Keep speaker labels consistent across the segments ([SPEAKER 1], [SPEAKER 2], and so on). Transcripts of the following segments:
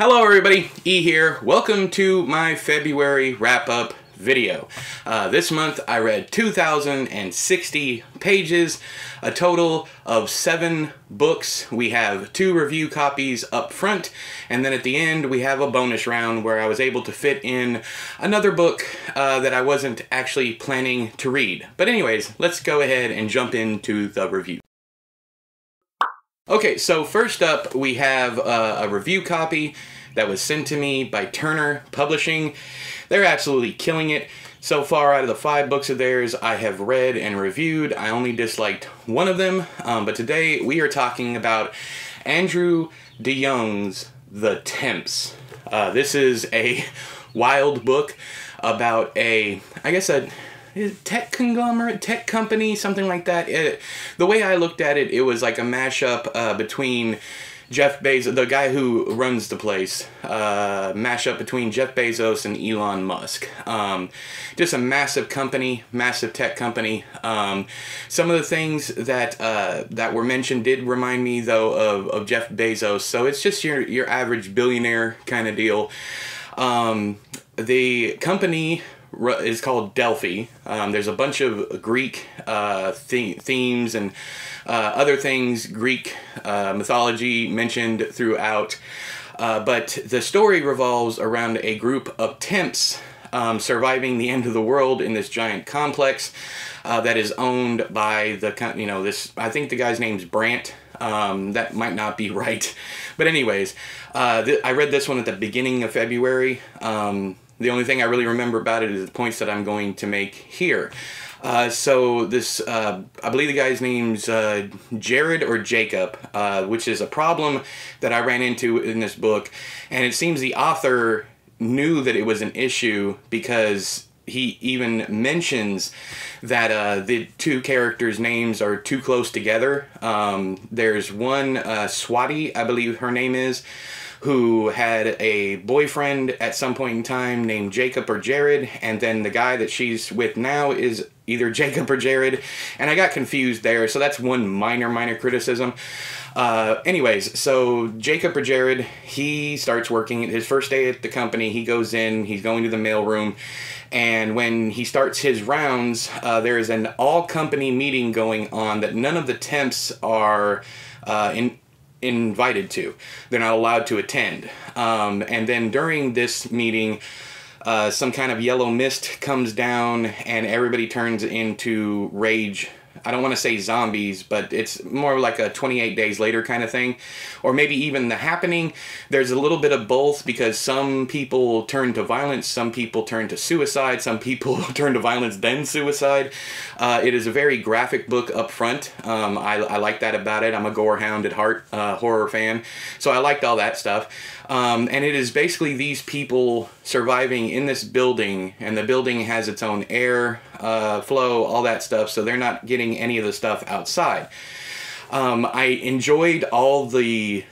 [SPEAKER 1] Hello everybody, E here. Welcome to my February wrap-up video. This month I read 2,060 pages, a total of 7 books. We have 2 review copies up front, and then at the end we have a bonus round where I was able to fit in another book that I wasn't actually planning to read. But anyways, let's go ahead and jump into the review. Okay, so first up we have a review copy that was sent to me by Turner Publishing. They're absolutely killing it. So far, out of the 5 books of theirs I have read and reviewed, I only disliked one of them. But today we are talking about Andrew DeYoung's The TEMPS. This is a wild book about a tech conglomerate, tech company, something like that. The way I looked at it, it was like a mashup between Jeff Bezos, the guy who runs the place, mashup between Jeff Bezos and Elon Musk. Just a massive company, massive tech company. Some of the things that that were mentioned did remind me though of Jeff Bezos. So it's just your average billionaire kind of deal. The company is called Delphi. There's a bunch of Greek themes and other things, Greek mythology mentioned throughout. But the story revolves around a group of TEMPS surviving the end of the world in this giant complex that is owned by the, I think the guy's name's Brant. That might not be right. But anyways, I read this one at the beginning of February. The only thing I really remember about it is the points that I'm going to make here. So this, I believe the guy's name's Jared or Jacob, which is a problem that I ran into in this book. And it seems the author knew that it was an issue because he even mentions that the 2 characters' names are too close together. There's one, Swati, I believe her name is, who had a boyfriend at some point in time named Jacob or Jared, and then the guy that she's with now is either Jacob or Jared, and I got confused there, so that's one minor criticism. Anyways, so Jacob or Jared, he starts working his first day at the company. He goes in, he's going to the mailroom, and when he starts his rounds, there is an all-company meeting going on that none of the temps are invited to. They're not allowed to attend. And then during this meeting, some kind of yellow mist comes down and everybody turns into rage. I don't want to say zombies, but it's more like a 28 days later kind of thing. Or maybe even The Happening. There's a little bit of both because some people turn to violence, some people turn to suicide, some people turn to violence then suicide. It is a very graphic book up front. I like that about it. I'm a gore hound at heart, horror fan. So I liked all that stuff. And it is basically these people surviving in this building, and the building has its own air flow, all that stuff, so they're not getting any of the stuff outside. I enjoyed all the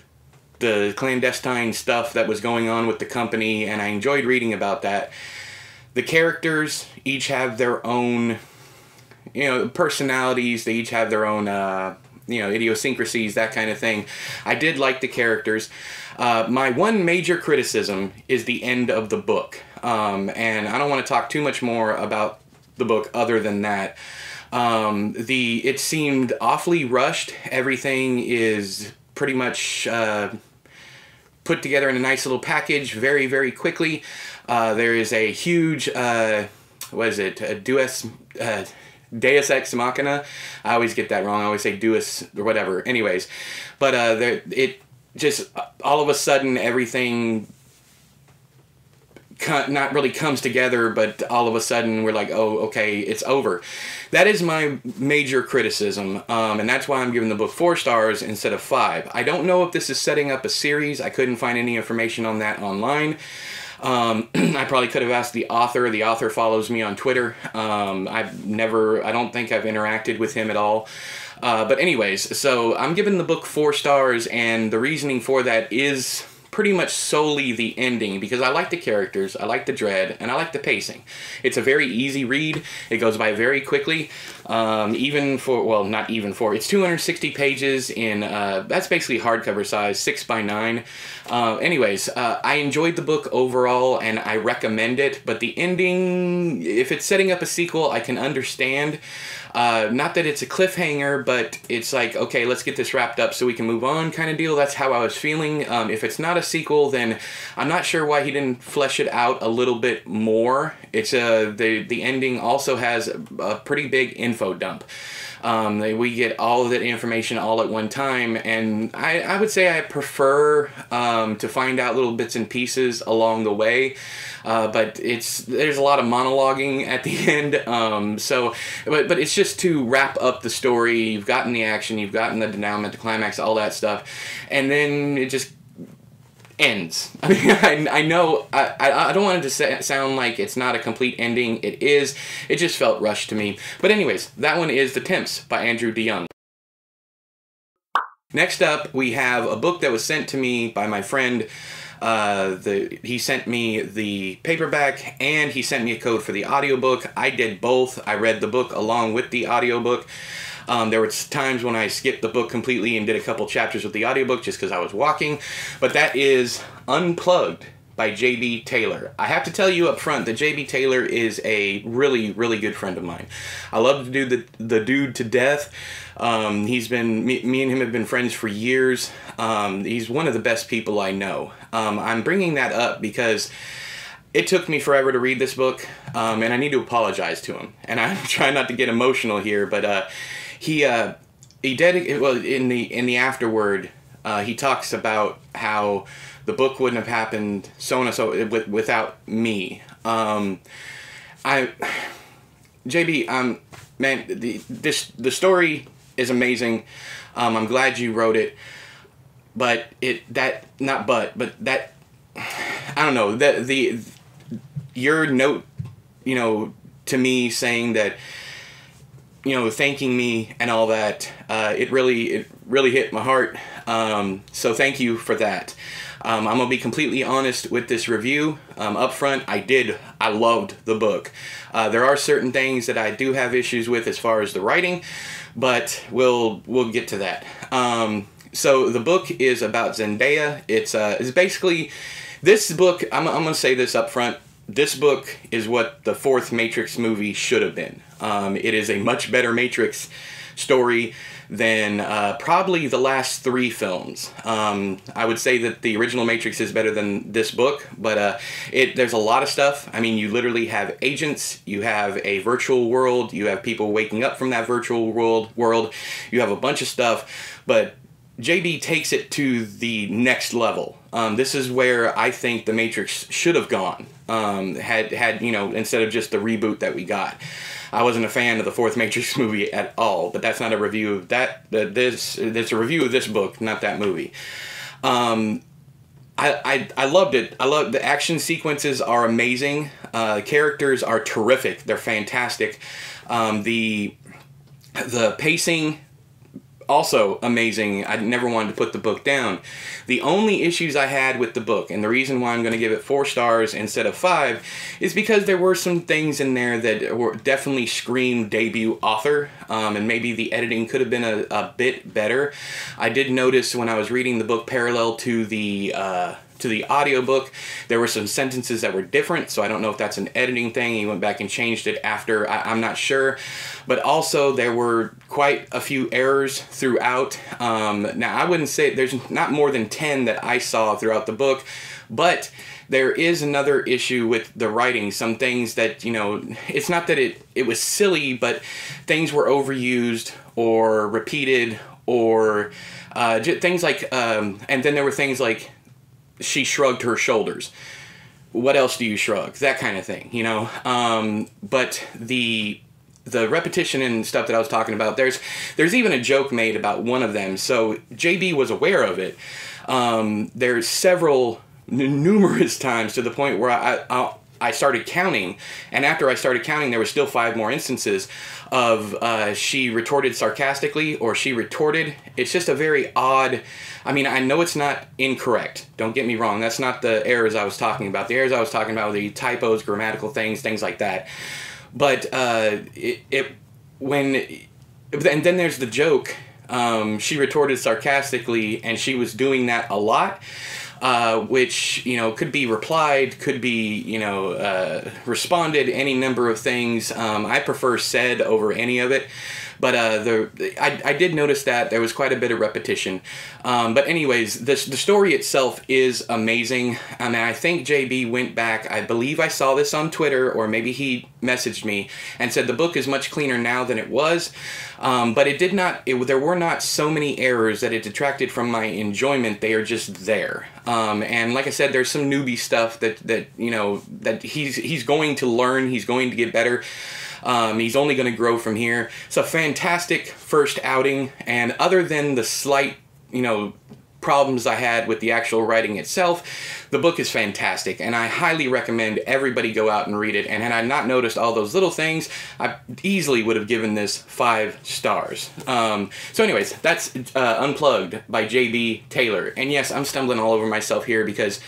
[SPEAKER 1] clandestine stuff that was going on with the company, and I enjoyed reading about that. The characters each have their own, personalities. They each have their own, idiosyncrasies, that kind of thing. I did like the characters. My one major criticism is the end of the book. And I don't want to talk too much more about the book other than that. It seemed awfully rushed. Everything is pretty much put together in a nice little package very, very quickly. There is a huge, what is it, a Deus Ex Machina. I always get that wrong. I always say Deus or whatever. Anyways, but it just all of a sudden everything not really comes together, but all of a sudden we're like, oh, okay, it's over. That is my major criticism, and that's why I'm giving the book 4 stars instead of 5. I don't know if this is setting up a series. I couldn't find any information on that online. I probably could have asked the author. The author follows me on Twitter. I don't think I've interacted with him at all. But anyways, so I'm giving the book 4 stars, and the reasoning for that is pretty much solely the ending, because I like the characters, I like the dread, and I like the pacing. It's a very easy read. It goes by very quickly. Even for, well, not even for, it's 260 pages in, that's basically hardcover size, 6x9. Anyways, I enjoyed the book overall, and I recommend it, but the ending, if it's setting up a sequel, I can understand. Not that it's a cliffhanger, but it's like, okay, let's get this wrapped up so we can move on kind of deal. That's how I was feeling. If it's not a sequel, then I'm not sure why he didn't flesh it out a little bit more. It's the ending also has a pretty big info dump. We get all of that information all at one time, and I would say I prefer to find out little bits and pieces along the way. But there's a lot of monologuing at the end. But it's just to wrap up the story. You've gotten the action, you've gotten the denouement, the climax, all that stuff, and then it just ends. I mean, I know I don't want it to sound like it's not a complete ending. It is. It just felt rushed to me. But anyways, that one is The Temps by Andrew DeYoung. Next up, we have a book that was sent to me by my friend. He sent me the paperback and he sent me a code for the audiobook. I did both. I read the book along with the audiobook. There were times when I skipped the book completely and did a couple chapters with the audiobook just because I was walking. But that is Unplugged by J.B. Taylor. I have to tell you up front that J.B. Taylor is a really, really good friend of mine. I love the dude to death. He's been, me and him have been friends for years. He's one of the best people I know. I'm bringing that up because it took me forever to read this book, and I need to apologize to him. And I'm trying not to get emotional here, but he dedicated, well, in the afterword, he talks about how the book wouldn't have happened so on and so without me. JB, man, the story is amazing. I'm glad you wrote it, but I don't know, your note, to me saying that, thanking me and all that, it really hit my heart. So thank you for that. I'm gonna be completely honest with this review. Up front, I loved the book. There are certain things that I do have issues with as far as the writing, but we'll get to that. So the book is about Zendaya. It's basically, this book, I'm gonna say this up front, this book is what the fourth Matrix movie should have been. It is a much better Matrix story than probably the last three films. I would say that the original Matrix is better than this book, but there's a lot of stuff. I mean, you literally have agents, you have a virtual world, you have people waking up from that virtual world, you have a bunch of stuff, but JB takes it to the next level. This is where I think the Matrix should have gone, had instead of just the reboot that we got. I wasn't a fan of the fourth Matrix movie at all, but that's not a review of that. It's a review of this book, not that movie. I loved it. I love the action sequences are amazing. The characters are terrific. They're fantastic. The pacing, also amazing. I never wanted to put the book down. The only issues I had with the book, and the reason why I'm going to give it 4 stars instead of 5, is because there were some things in there that were definitely screamed debut author, and maybe the editing could have been a bit better. I did notice when I was reading the book parallel to the audiobook, there were some sentences that were different, so I don't know if that's an editing thing. He went back and changed it after, I'm not sure. But also, there were quite a few errors throughout. Now, I wouldn't say, there's not more than 10 that I saw throughout the book, but there is another issue with the writing. Some things that, it's not that it was silly, but things were overused or repeated or things like, and then there were things like, she shrugged her shoulders. What else do you shrug? That kind of thing, But the repetition and stuff that I was talking about, there's even a joke made about one of them. So JB was aware of it. There's numerous times to the point where I started counting, and after I started counting, there was still 5 more instances of she retorted sarcastically, or she retorted. It's just a very odd, I mean, I know it's not incorrect. Don't get me wrong. That's not the errors I was talking about. The errors I was talking about were the typos, grammatical things like that. But and then there's the joke. She retorted sarcastically, and she was doing that a lot. Which, you know, could be replied, could be, you know, responded, any number of things. I prefer said over any of it. But I did notice that there was quite a bit of repetition. But anyways, the story itself is amazing. I mean, I think JB went back, I believe I saw this on Twitter, or maybe he messaged me and said the book is much cleaner now than it was. But it did not, there were not so many errors that it detracted from my enjoyment. They are just there. And like I said, there's some newbie stuff that you know, that he's going to learn, he's going to get better. He's only going to grow from here. It's a fantastic first outing, and other than the slight, you know, problems I had with the actual writing itself, the book is fantastic, and I highly recommend everybody go out and read it. And had I not noticed all those little things, I easily would have given this 5 stars. So anyways, that's Unplugged by J.B. Taylor. And yes, I'm stumbling all over myself here because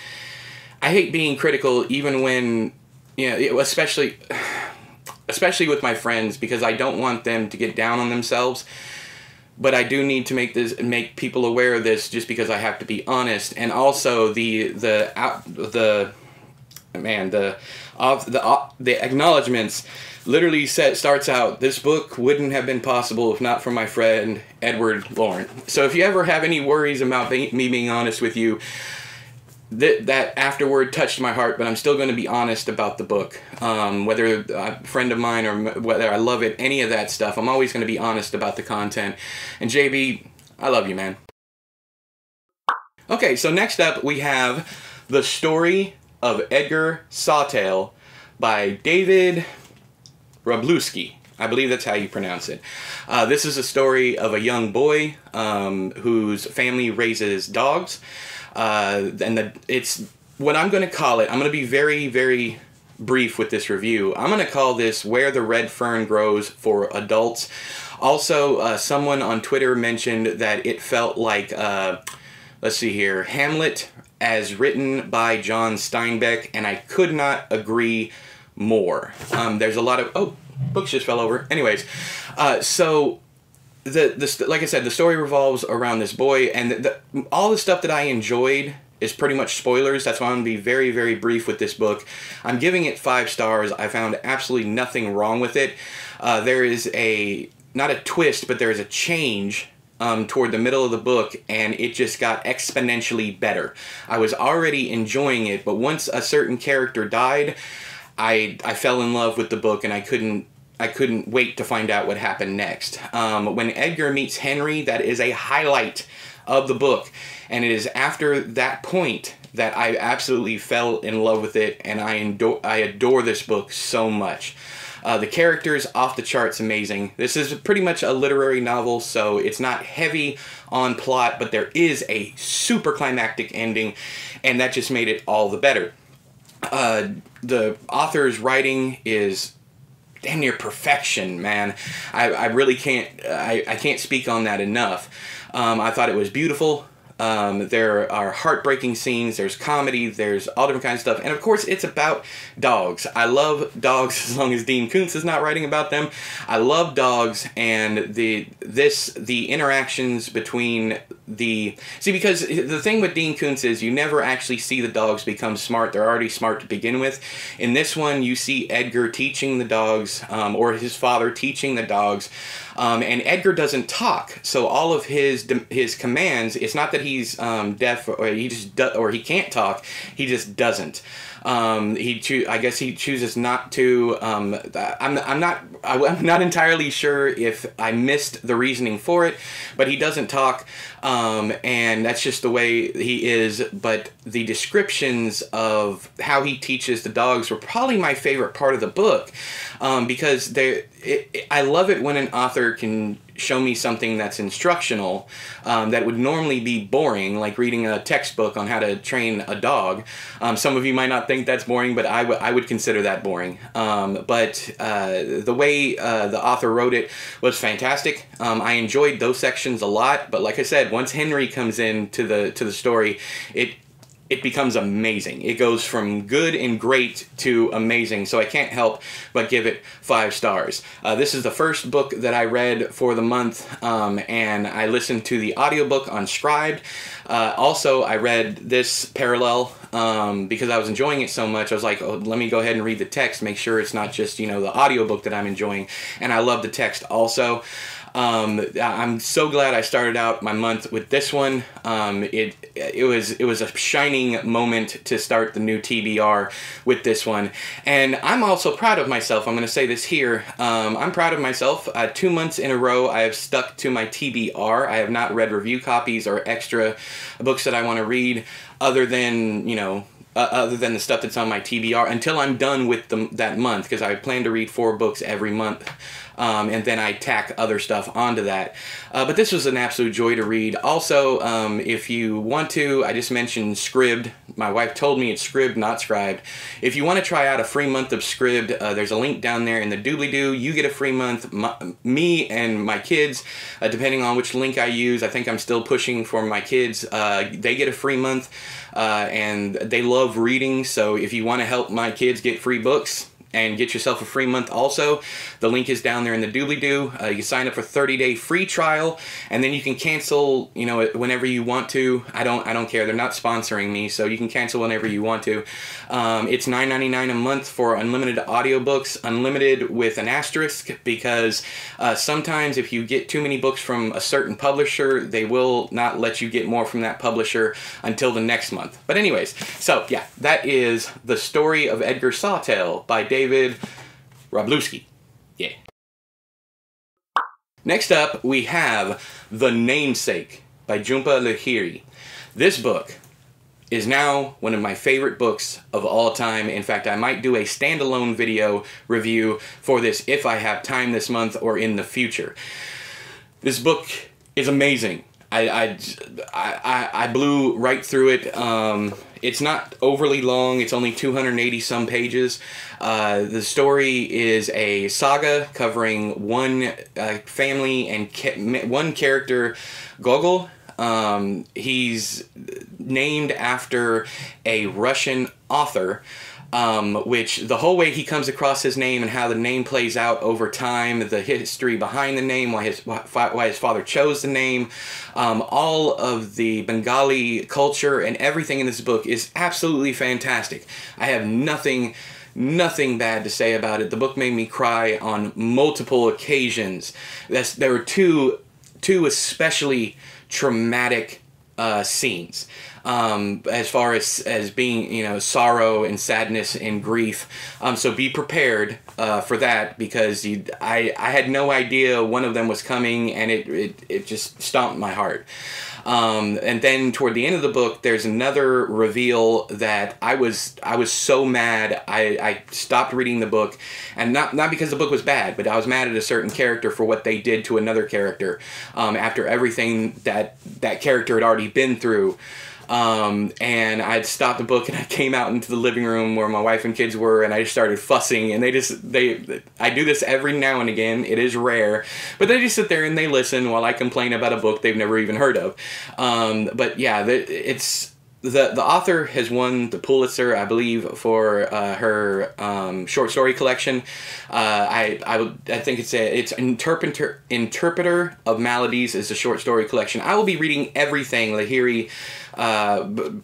[SPEAKER 1] I hate being critical, even when, you know, especially with my friends, because I don't want them to get down on themselves. But I do need to make people aware of this, just because I have to be honest. And also the acknowledgments literally starts out, this book wouldn't have been possible if not for my friend Edward Lorn. So if you ever have any worries about me being honest with you, that afterward touched my heart, but I'm still going to be honest about the book. Whether a friend of mine or whether I love it, any of that stuff, I'm always going to be honest about the content. And JB, I love you, man. Okay, so next up we have The Story of Edgar SAWTELLE by David Wroblewski. I believe that's how you pronounce it. This is a story of a young boy whose family raises dogs. It's what I'm going to call it. I'm going to be very, very brief with this review. I'm going to call this Where the Red Fern Grows for Adults. Also, someone on Twitter mentioned that it felt like, let's see here, Hamlet as written by John Steinbeck, and I could not agree more. There's a lot of, oh, books just fell over. Anyways, so like I said, the story revolves around this boy, and all the stuff that I enjoyed is pretty much spoilers. That's why I'm going to be very, very brief with this book. I'm giving it 5 stars. I found absolutely nothing wrong with it. There is not a twist, but there is a change toward the middle of the book, and it just got exponentially better. I was already enjoying it, but once a certain character died, I fell in love with the book, and I couldn't wait to find out what happened next. When Edgar meets Henry, that is a highlight of the book, and it is after that point that I absolutely fell in love with it, and I adore this book so much. The characters, off the charts amazing. This is pretty much a literary novel, so it's not heavy on plot, but there is a super climactic ending, and that just made it all the better. The author's writing is damn near perfection, man. I really can't, I can't speak on that enough. I thought it was beautiful. There are heartbreaking scenes, there's comedy, there's all different kinds of stuff, and of course it's about dogs. I love dogs as long as Dean Koontz is not writing about them. I love dogs, and the interactions between because the thing with Dean Koontz is you never actually see the dogs become smart. They're already smart to begin with. In this one, you see Edgar teaching the dogs, or his father teaching the dogs, and Edgar doesn't talk, so all of his commands, it's not that he's deaf or he can't talk, he just doesn't. I guess he chooses not to. I'm not entirely sure if I missed the reasoning for it, but he doesn't talk, and that's just the way he is. But the descriptions of how he teaches the dogs were probably my favorite part of the book, because I love it when an author can show me something that's instructional, that would normally be boring, like reading a textbook on how to train a dog. Some of you might not think that's boring, but I would consider that boring. But the way the author wrote it was fantastic. I enjoyed those sections a lot, but like I said, once Henry comes into the story, it becomes amazing. It goes from good and great to amazing, so I can't help but give it 5 stars. This is the first book that I read for the month, and I listened to the audiobook on Scribd. Also, I read this parallel because I was enjoying it so much. I was like, oh, let me go ahead and read the text, make sure it's not just, you know, the audiobook that I'm enjoying, and I love the text also. I'm so glad I started out my month with this one. It was a shining moment to start the new TBR with this one, and I'm also proud of myself. I'm going to say this here. I'm proud of myself. 2 months in a row, I have stuck to my TBR. I have not read review copies or extra books that I want to read, other than, you know, other than the stuff that's on my TBR, until I'm done with that month, because I plan to read 4 books every month. And then I tack other stuff onto that. But this was an absolute joy to read. Also, if you want to, I just mentioned Scribd. My wife told me it's Scribd, not Scribd. If you want to try out a free month of Scribd, there's a link down there in the doobly-doo. You get a free month. Me and my kids, depending on which link I use, I think I'm still pushing for my kids, they get a free month, and they love reading. So if you want to help my kids get free books and get yourself a free month also, the link is down there in the doobly-doo. You can sign up for 30-day free trial, and then you can cancel, you know, whenever you want to. I don't care. They're not sponsoring me, so you can cancel whenever you want to. It's $9.99 a month for unlimited audiobooks, unlimited with an asterisk, because sometimes if you get too many books from a certain publisher, they will not let you get more from that publisher until the next month. But anyways, so yeah, that is The Story of Edgar Sawtelle by David Wroblewski. Yeah. Next up, we have The Namesake by Jhumpa Lahiri. This book is now one of my favorite books of all time. In fact, I might do a standalone video review for this if I have time this month or in the future. This book is amazing. I blew right through it. It's not overly long. It's only 280 some pages. The story is a saga covering one family and one character, Gogol. He's named after a Russian author, which the whole way he comes across his name and how the name plays out over time, the history behind the name, why his father chose the name, all of the Bengali culture and everything in this book is absolutely fantastic. I have nothing bad to say about it. The book made me cry on multiple occasions. There were two especially traumatic scenes. As far as being, you know, sorrow and sadness and grief. So be prepared for that, because I had no idea one of them was coming, and it just stomped my heart. And then toward the end of the book, there's another reveal that I was so mad I stopped reading the book, and not because the book was bad, but I was mad at a certain character for what they did to another character after everything that character had already been through. And I'd stopped the book and I came out into the living room where my wife and kids were, and I just started fussing, and I do this every now and again. It is rare, but they just sit there and they listen while I complain about a book they've never even heard of. But yeah, the author has won the Pulitzer, I believe, for her short story collection. I think it's Interpreter of Maladies is a short story collection. I will be reading everything Lahiri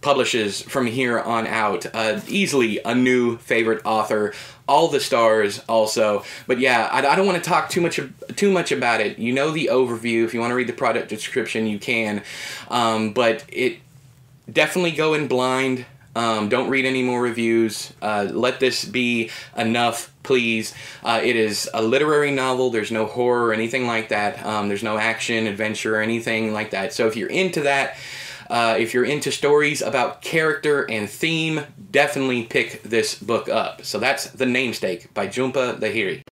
[SPEAKER 1] publishes from here on out. Easily a new favorite author. All the stars also. But yeah, I don't want to talk too much about it. You know the overview. If you want to read the product description, you can. But it definitely go in blind. Don't read any more reviews. Let this be enough, please. It is a literary novel. There's no horror or anything like that. There's no action, adventure, or anything like that. So if you're into that, if you're into stories about character and theme, definitely pick this book up. So that's The Namesake by Jhumpa Lahiri.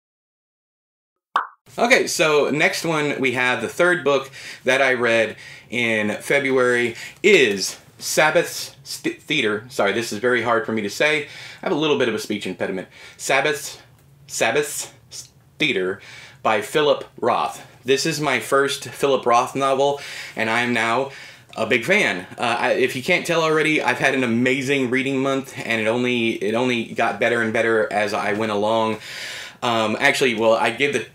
[SPEAKER 1] Okay, so next one we have the third book that I read in February is Sabbath's Theater. Sorry, this is very hard for me to say. I have a little bit of a speech impediment. Sabbath's Theater by Philip Roth. This is my first Philip Roth novel, and I am now a big fan. If you can't tell already, I've had an amazing reading month, and it only got better and better as I went along. Actually, well, I gave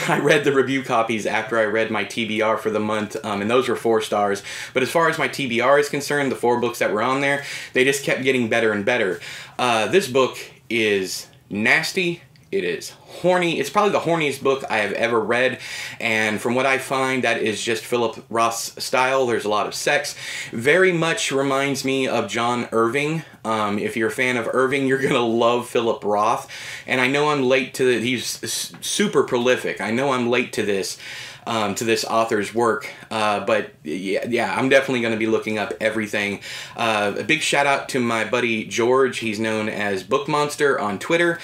[SPEAKER 1] I read the review copies after I read my TBR for the month, and those were 4 stars. But as far as my TBR is concerned, the 4 books that were on there, they just kept getting better and better. This book is nasty. It is horny. It's probably the horniest book I have ever read, and from what I find, that is just Philip Roth's style. There's a lot of sex. Very much reminds me of John Irving. If you're a fan of Irving, you're gonna love Philip Roth. And I know I'm late to he's super prolific. I know I'm late to this author's work, but yeah, I'm definitely going to be looking up everything. A big shout out to my buddy George. He's known as Book Monster on Twitter,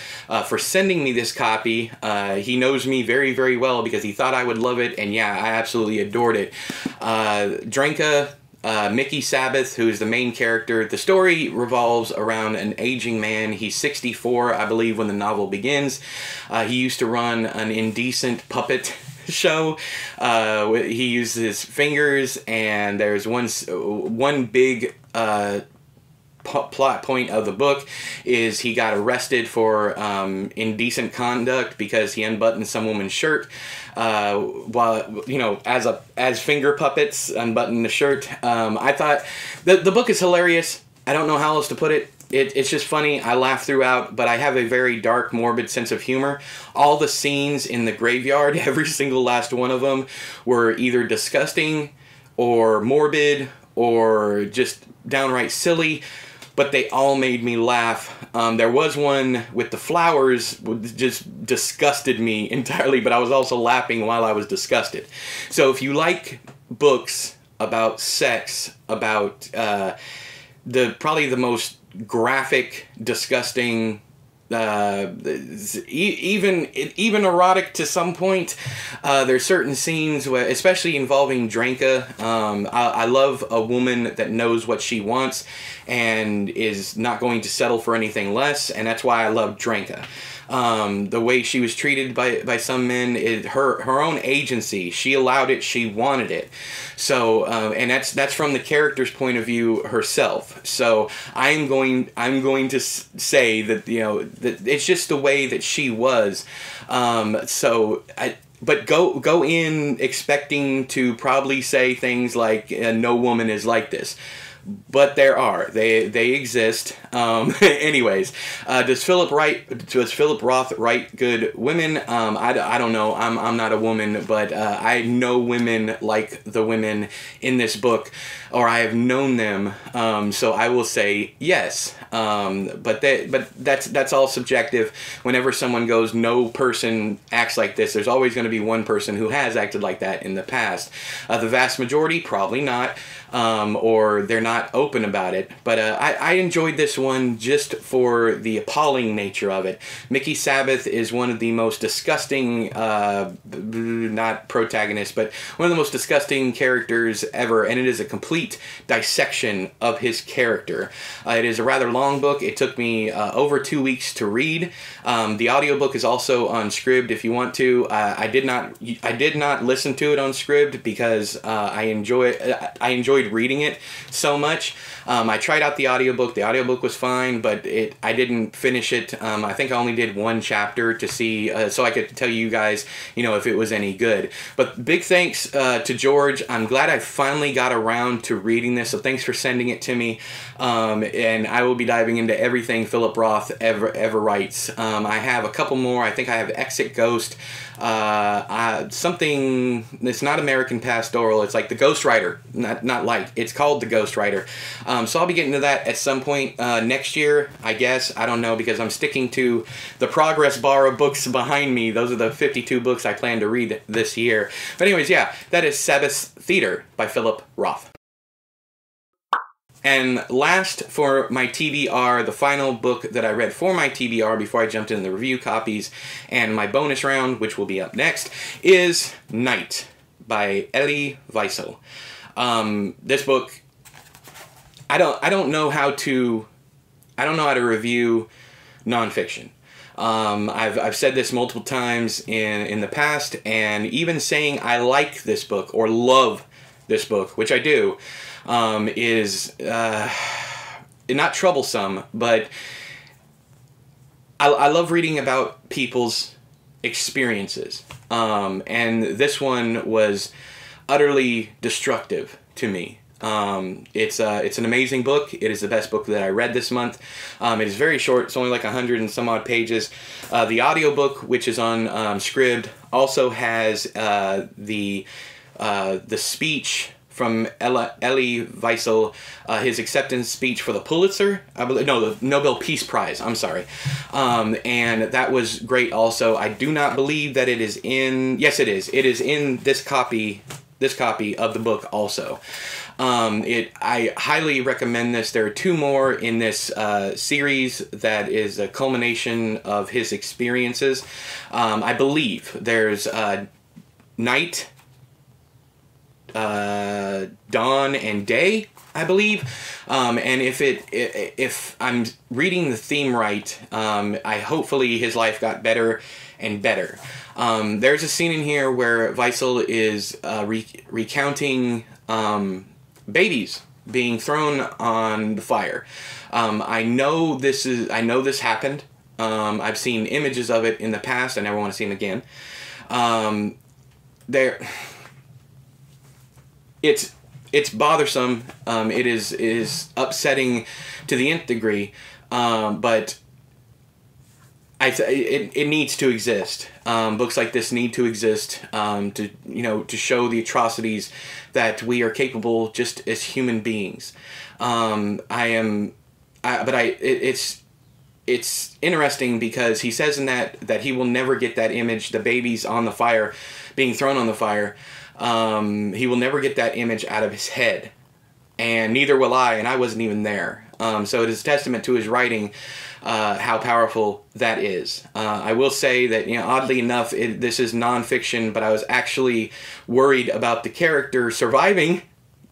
[SPEAKER 1] for sending me this copy. He knows me very, very well because he thought I would love it, and yeah, I absolutely adored it. Dranka, Mickey Sabbath, who is the main character. The story revolves around an aging man. He's 64, I believe, when the novel begins. He used to run an indecent puppet show. He uses his fingers, and there's one big plot point of the book is he got arrested for indecent conduct because he unbuttoned some woman's shirt while, you know, as finger puppets unbutton the shirt. I thought the book is hilarious. I don't know how else to put it. It's just funny. I laugh throughout, but I have a very dark, morbid sense of humor. All the scenes in the graveyard, every single last one of them, were either disgusting or morbid or just downright silly, but they all made me laugh. There was one with the flowers, just disgusted me entirely, but I was also laughing while I was disgusted. So if you like books about sex, about probably the most graphic, disgusting, even erotic to some point. There's certain scenes where, especially involving Dranka, I love a woman that knows what she wants and is not going to settle for anything less, and that's why I love Dranka. The way she was treated by some men, her own agency. She allowed it. She wanted it. So, and that's from the character's point of view herself. So I'm going to say that, you know, that it's just the way that she was. But go in expecting to probably say things like no woman is like this. But there are. They exist. Anyways, does Philip Roth write good women? I don't know. I'm not a woman, but I know women like the women in this book, or I have known them. So I will say yes. But that's all subjective. Whenever someone goes, no person acts like this, there's always going to be one person who has acted like that in the past. The vast majority, probably not. Or they're not open about it. But I enjoyed this one just for the appalling nature of it. Mickey Sabbath is one of the most disgusting, not protagonists, but one of the most disgusting characters ever, and it is a complete dissection of his character. It is a rather long book. It took me over 2 weeks to read. The audiobook is also on Scribd if you want to. I did not listen to it on Scribd because I enjoyed reading it so much. I tried out the audiobook. The audiobook was fine, but I didn't finish it. I think I only did 1 chapter to see, so I could tell you guys, you know, if it was any good. But big thanks to George. I'm glad I finally got around to reading this, so thanks for sending it to me. And I will be diving into everything Philip Roth ever writes. I have a couple more. I think I have Exit Ghost. Something, it's not American Pastoral, it's like the Ghostwriter, not like, it's called the Ghostwriter. So I'll be getting to that at some point next year, I guess. I don't know, because I'm sticking to the progress bar of books behind me. Those are the 52 books I plan to read this year. But anyways, yeah, that is Sabbath's Theater by Philip Roth. And last for my TBR, the final book that I read for my TBR before I jumped into the review copies and my bonus round, which will be up next, is Night by Elie Wiesel. This book, I don't know how to review nonfiction. I've said this multiple times in the past, and even saying I like this book or love this book, which I do, is not troublesome, but I love reading about people's experiences. And this one was utterly destructive to me. It's an amazing book. It is the best book that I read this month. It is very short. It's only like 100 and some odd pages. The audiobook, which is on Scribd, also has the speech from Elie Wiesel, his acceptance speech for the Pulitzer, I believe, no, the Nobel Peace Prize, I'm sorry. And that was great also. I do not believe that it is in, yes it is in this copy of the book also. I highly recommend this. There are 2 more in this series that is a culmination of his experiences. I believe there's Night, Dawn, and Day, I believe. And if I'm reading the theme right, hopefully his life got better and better. There's a scene in here where Wiesel is recounting babies being thrown on the fire. I know this happened. I've seen images of it in the past. I never want to see them again. It's bothersome. It is upsetting to the nth degree. But it needs to exist. Books like this need to exist to show the atrocities that we are capable just as human beings. It's interesting because he says in that he will never get that image, the babies on the fire, being thrown on the fire. He will never get that image out of his head, and neither will I, and I wasn't even there. So it is a testament to his writing, how powerful that is. I will say that, oddly enough, this is nonfiction, but I was actually worried about the character surviving.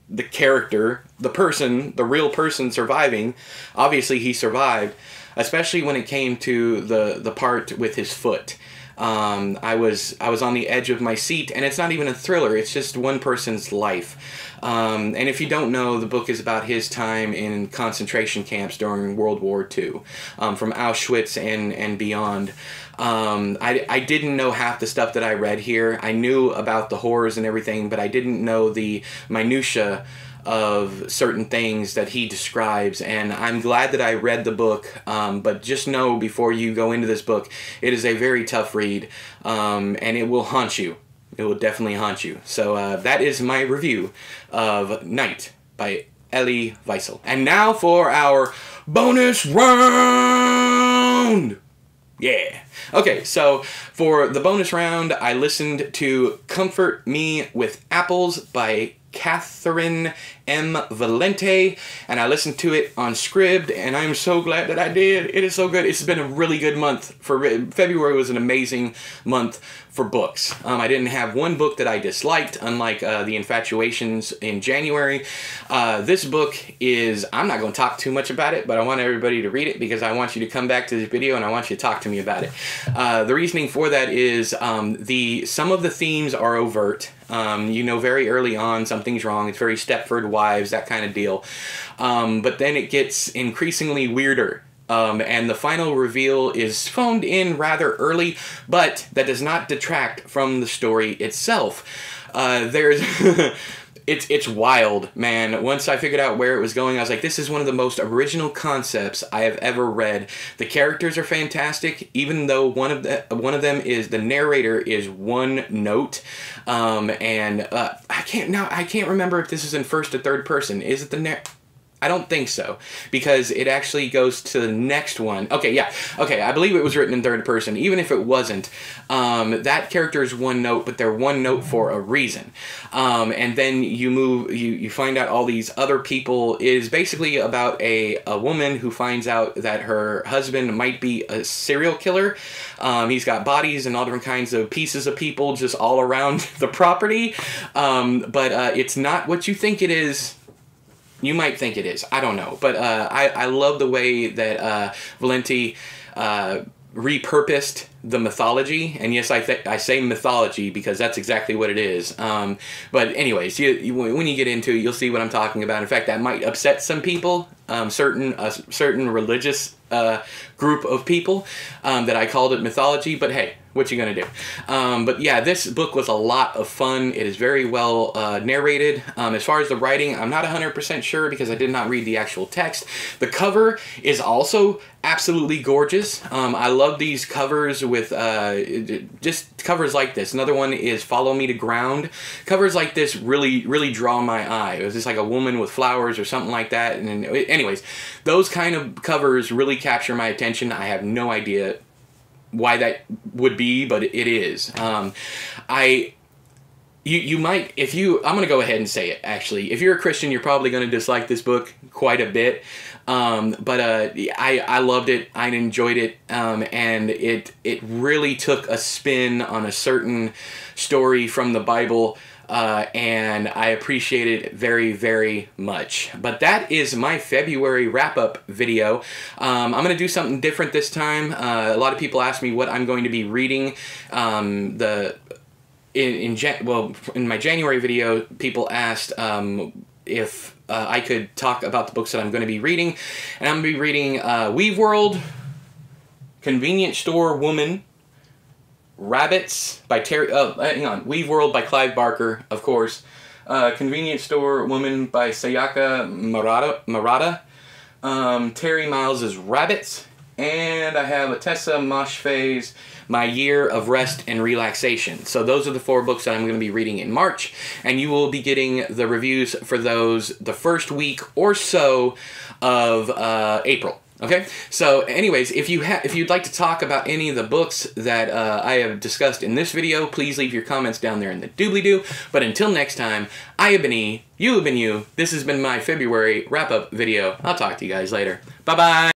[SPEAKER 1] The character, the person, the real person surviving. Obviously, he survived, especially when it came to the part with his foot. I was on the edge of my seat, and it's not even a thriller, it's just one person's life. And if you don't know, the book is about his time in concentration camps during World War II, from Auschwitz and beyond. I didn't know half the stuff that I read here. I knew about the horrors and everything, but I didn't know the minutia of certain things that he describes, and I'm glad that I read the book, but just know before you go into this book, it is a very tough read, and it will haunt you. It will definitely haunt you. So that is my review of Night by Elie Wiesel. And now for our bonus round! Yeah. Okay, so for the bonus round, I listened to Comfort Me with Apples by Catherine M. Valente, and I listened to it on Scribd, and I'm so glad that I did. It is so good. It's been a really good month. February was an amazing month for books. I didn't have one book that I disliked, unlike The Infatuations in January. This book is, I'm not going to talk too much about it, but I want everybody to read it because I want you to come back to this video and I want you to talk to me about it. The reasoning for that is some of the themes are overt. Very early on something's wrong. It's very Stepford Wives, that kind of deal. But then it gets increasingly weirder. And the final reveal is phoned in rather early, but that does not detract from the story itself. It's wild, man. Once I figured out where it was going, I was like, this is one of the most original concepts I have ever read. The characters are fantastic, even though one of them is, the narrator is one note. I can't remember if this is in first or third person. Is it I don't think so, because it actually goes to the next one. Okay, yeah. Okay, I believe it was written in third person. Even if it wasn't, that character is one note, but they're one note for a reason. And then you find out all these other people. It is basically about a woman who finds out that her husband might be a serial killer. He's got bodies and all different kinds of pieces of people just all around the property. But it's not what you think it is. You might think it is. I don't know. But I love the way that Valenti repurposed the mythology. And yes, I say mythology because that's exactly what it is. But anyways, when you get into it, you'll see what I'm talking about. In fact, that might upset some people, certain religious group of people, that I called it mythology. But hey, what you gonna do? But yeah, this book was a lot of fun. It is very well narrated. As far as the writing, I'm not 100% sure because I did not read the actual text. The cover is also absolutely gorgeous. I love these covers with just covers like this. Another one is Follow Me to Ground. Covers like this really draw my eye. It was just like a woman with flowers or something like that. And anyways, those kind of covers really capture my attention. I have no idea why that would be, but it is. You might, I'm going to go ahead and say it, actually. If you're a Christian, you're probably going to dislike this book quite a bit. But I loved it. I enjoyed it. And it really took a spin on a certain story from the Bible. And I appreciate it very, very much. But that is my February wrap-up video. I'm going to do something different this time. A lot of people ask me what I'm going to be reading. In my January video, people asked if I could talk about the books that I'm going to be reading. And I'm going to be reading Weave World, Convenience Store Woman, Rabbits by Weave World by Clive Barker, of course. Convenience Store Woman by Sayaka Murata. Terry Miles's Rabbits. And I have Atessa Moshfe's My Year of Rest and Relaxation. So those are the 4 books that I'm going to be reading in March. And you will be getting the reviews for those the first week or so of April. Okay, so anyways, if you'd like to talk about any of the books that I have discussed in this video, please leave your comments down there in the doobly-doo. But until next time, I have been E, you have been you. This has been my February wrap-up video. I'll talk to you guys later. Bye-bye.